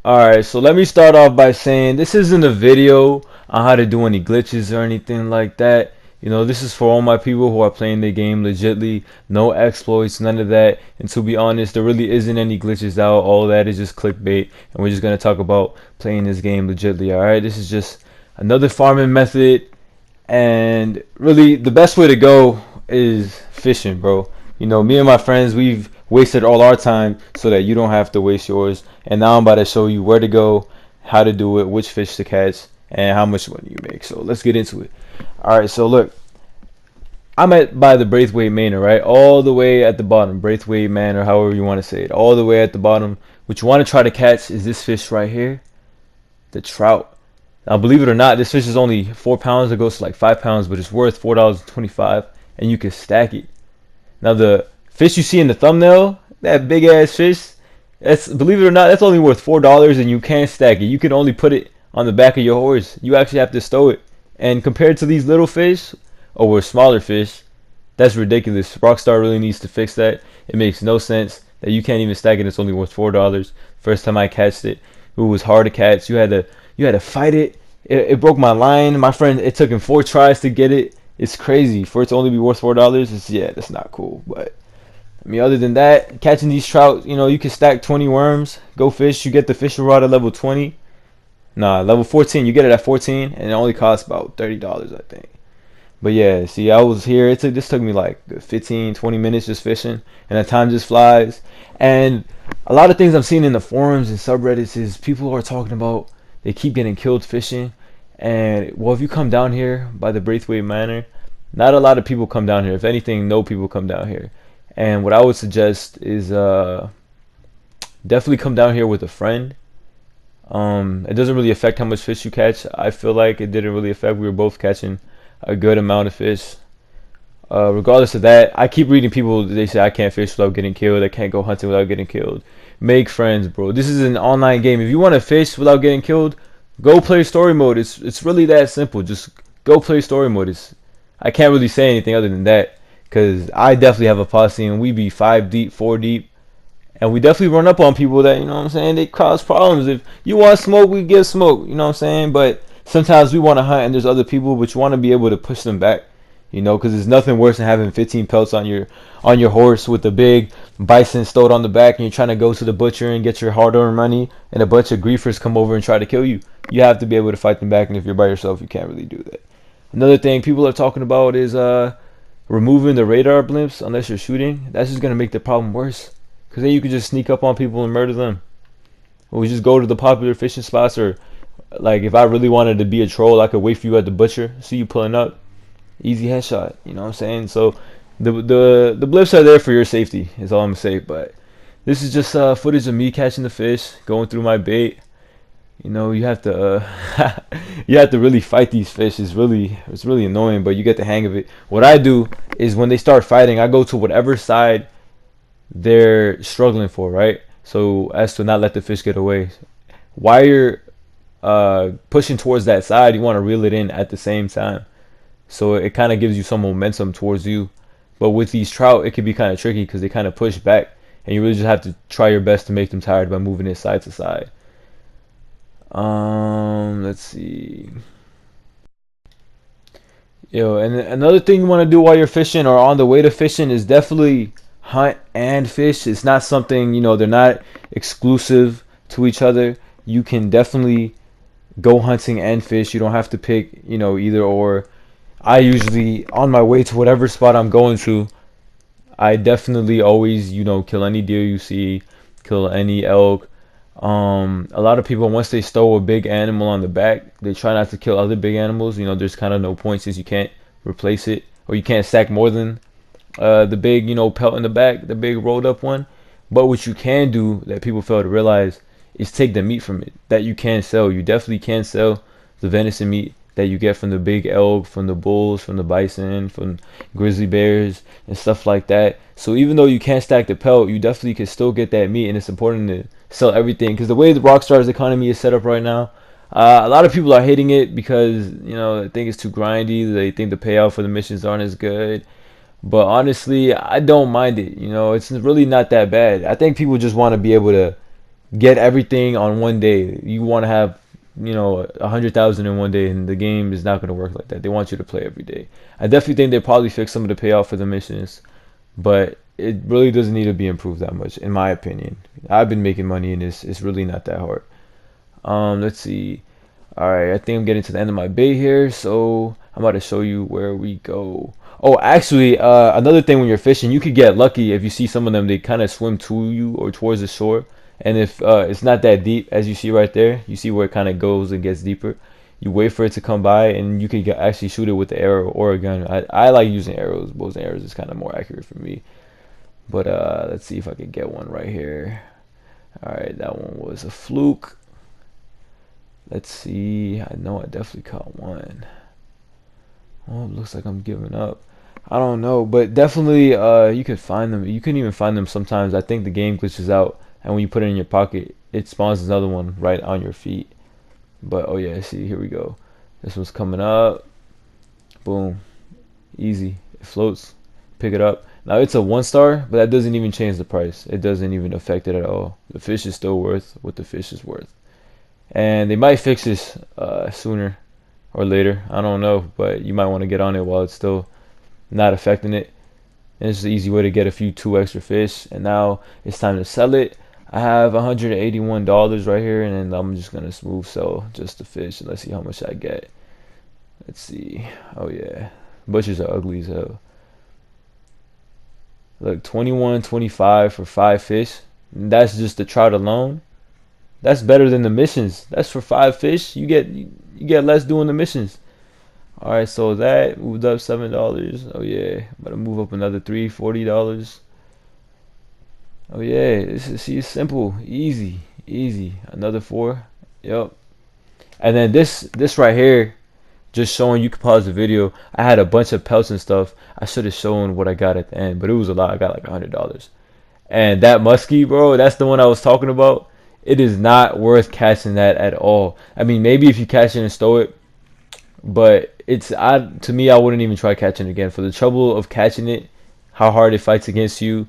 Alright, so let me start off by saying this isn't a video on how to do any glitches or anything like that. You know, this is for all my people who are playing the game legitly, no exploits, none of that. And to be honest, there really isn't any glitches out. All that is just clickbait, and we're just gonna talk about playing this game legitly. Alright, this is just another farming method, and really the best way to go is fishing, bro. You know, me and my friends, we've wasted all our time so that you don't have to waste yours. And now I'm about to show you where to go, how to do it, which fish to catch, and how much money you make. So let's get into it. All right, so look, I'm at by the Braithwaite Manor, right? All the way at the bottom, Braithwaite Manor, however you want to say it. All the way at the bottom. What you want to try to catch is this fish right here, the trout. Now, believe it or not, this fish is only 4 pounds. It goes to like 5 pounds, but it's worth $4.25, and you can stack it. Now, the fish you see in the thumbnail, that big ass fish, that's, believe it or not, that's only worth $4, and you can't stack it. You can only put it on the back of your horse. You actually have to stow it. And compared to these little fish or smaller fish, that's ridiculous. Rockstar really needs to fix that. It makes no sense that you can't even stack it. It's only worth $4. First time I catched it, it was hard to catch. You had to fight it. It broke my line. My friend, it took him 4 tries to get it. It's crazy for it to only be worth $4. It's, yeah, that's not cool. But I mean, other than that, catching these trout, you know, you can stack 20 worms. Go fish. You get the fishing rod at level 20. Nah, level 14. You get it at 14, and it only costs about $30, I think. But yeah, see, I was here. This took me like 15, 20 minutes just fishing, and the time just flies. And a lot of things I'm seeing in the forums and subreddits is people are talking about they keep getting killed fishing. And well, if you come down here by the Braithwaite Manor, not a lot of people come down here. If anything, no people come down here. And what I would suggest is definitely come down here with a friend. It doesn't really affect how much fish you catch. I feel like it didn't really affect. We were both catching a good amount of fish. Regardless of that, I keep reading people. They say I can't fish without getting killed. I can't go hunting without getting killed. Make friends, bro. This is an online game. If you want to fish without getting killed, go play story mode. It's really that simple. Just go play story mode. I can't really say anything other than that, because I definitely have a posse and we be 5 deep, 4 deep, and we definitely run up on people that, you know what I'm saying, they cause problems. If you want smoke, we give smoke, you know what I'm saying. But sometimes we want to hunt and there's other people, but you want to be able to push them back, you know, because there's nothing worse than having 15 pelts on your horse with a big bison stowed on the back, and you're trying to go to the butcher and get your hard-earned money, and a bunch of griefers come over and try to kill you. You have to be able to fight them back, and if you're by yourself, you can't really do that. Another thing people are talking about is removing the radar blimps unless you're shooting. That's just gonna make the problem worse, because then you can just sneak up on people and murder them. Or we just go to the popular fishing spots, or like if I really wanted to be a troll, I could wait for you at the butcher, see you pulling up, easy headshot. You know what I'm saying? So the blips are there for your safety, is all I'm gonna say. But this is just footage of me catching the fish, going through my bait. You know, you have to you have to really fight these fish. It's really annoying, but you get the hang of it. What I do is when they start fighting, I go to whatever side they're struggling for, right? So as to not let the fish get away. While you're pushing towards that side, you want to reel it in at the same time, so it kind of gives you some momentum towards you. But with these trout, it can be kind of tricky because they kind of push back, and you really just have to try your best to make them tired by moving it side to side. Let's see. Yo, and another thing you want to do while you're fishing or on the way to fishing is definitely hunt and fish. It's not something, you know, they're not exclusive to each other. You can definitely go hunting and fish. You don't have to pick, you know, either or. I usually, on my way to whatever spot I'm going to, I definitely always, you know, kill any deer you see, kill any elk. A lot of people, once they stow a big animal on the back, they try not to kill other big animals. You know, there's kind of no point since you can't replace it, or you can't stack more than the big, you know, pelt in the back, the big rolled up one. But what you can do that people fail to realize is take the meat from it that you can sell. You definitely can sell the venison meat that you get from the big elk, from the bulls, from the bison, from grizzly bears and stuff like that. So even though you can't stack the pelt, you definitely can still get that meat, and it's important to sell everything, because the way the Rockstar's economy is set up right now, a lot of people are hating it because, you know, they think it's too grindy. They think the payout for the missions aren't as good. But honestly, I don't mind it. You know, it's really not that bad. I think people just want to be able to get everything on one day. You want to have, 100,000 in one day, and the game is not going to work like that. They want you to play every day. I definitely think they probably fixed some of the payout for the missions, but it really doesn't need to be improved that much, in my opinion. I've been making money in this. It's really not that hard. Let's see. All right, I think I'm getting to the end of my bait here, so I'm about to show you where we go. Oh, actually, another thing when you're fishing, you could get lucky if you see some of them. They kind of swim to you or towards the shore, and if it's not that deep, as you see right there, you see where it kind of goes and gets deeper. You wait for it to come by, and you can actually shoot it with the arrow or a gun. I like using arrows. Bows and arrows is kind of more accurate for me. But let's see if I can get one right here. All right, that one was a fluke. Let's see. I know I definitely caught one. Oh, it looks like I'm giving up. I don't know, but definitely you could find them. You can even find them sometimes. I think the game glitches out, and when you put it in your pocket, it spawns another one right on your feet. But oh yeah, see, here we go. This one's coming up. Boom. Easy. It floats. Pick it up. Now it's a 1-star, but that doesn't even change the price. It doesn't even affect it at all. The fish is still worth what the fish is worth. And they might fix this sooner or later. I don't know, but you might want to get on it while it's still not affecting it. And it's an easy way to get a few 2 extra fish. And now it's time to sell it. I have $181 right here, and then I'm just gonna smooth sell just the fish, and let's see how much I get. Let's see. Oh yeah, bushes are ugly as hell. Look, 21.25 for 5 fish. And that's just the trout alone. That's better than the missions. That's for 5 fish. You get less doing the missions. All right, so that moved up $7. Oh yeah, better move up another $40. Oh yeah, see, it's simple, easy. Another 4. Yep. And then this right here, just showing, you can pause the video. I had a bunch of pelts and stuff. I should have shown what I got at the end, but it was a lot. I got like $100. And that muskie, bro, that's the one I was talking about. It is not worth catching that at all. I mean, maybe if you catch it and stow it, but to me, I wouldn't even try catching it again. For the trouble of catching it, how hard it fights against you,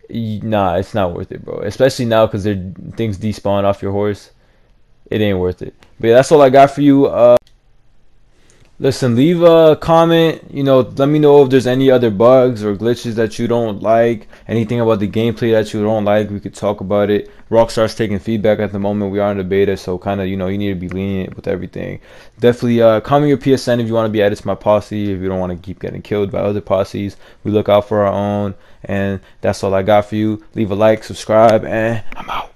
nah, it's not worth it, bro. Especially now because things despawn off your horse. It ain't worth it. But yeah, that's all I got for you. Listen, leave a comment, let me know if there's any other bugs or glitches that you don't like, anything about the gameplay that you don't like. We could talk about it. Rockstar's taking feedback at the moment. We are in the beta, so kind of, you need to be lenient with everything. Definitely comment your PSN if you want to be added to my posse, if you don't want to keep getting killed by other posses. We look out for our own, and that's all I got for you. Leave a like, subscribe, and I'm out.